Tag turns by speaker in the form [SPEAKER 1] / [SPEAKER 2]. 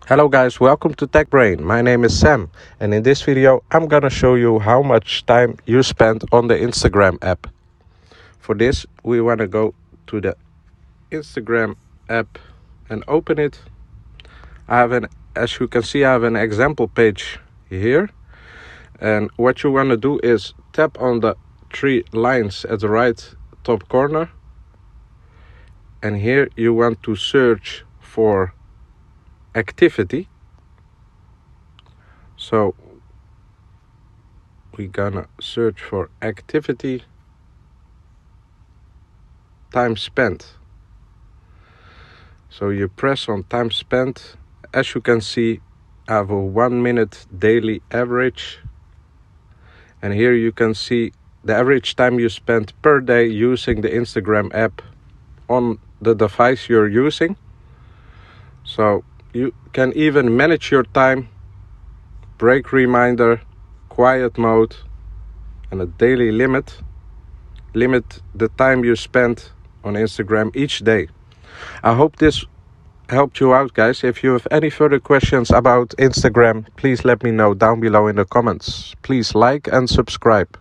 [SPEAKER 1] Hello guys, welcome to Tech Brain. My name is Sam, and in this video I'm gonna show you how much time you spend on the Instagram app. For this we wanna go to the Instagram app and open it. As you can see, I have an example page here, and what you wanna do is tap on the three lines at the right top corner, and here you want to search for activity. So we're gonna search for activity time spent. So you press on time spent. As you can see, I have a 1 minute daily average, and here you can see the average time you spend per day using the Instagram app on the device you're using. So you can even manage your time, break reminder, quiet mode, and a daily limit. Limit the time you spend on Instagram each day. I hope this helped you out, guys. If you have any further questions about Instagram, please let me know down below in the comments. Please like and subscribe.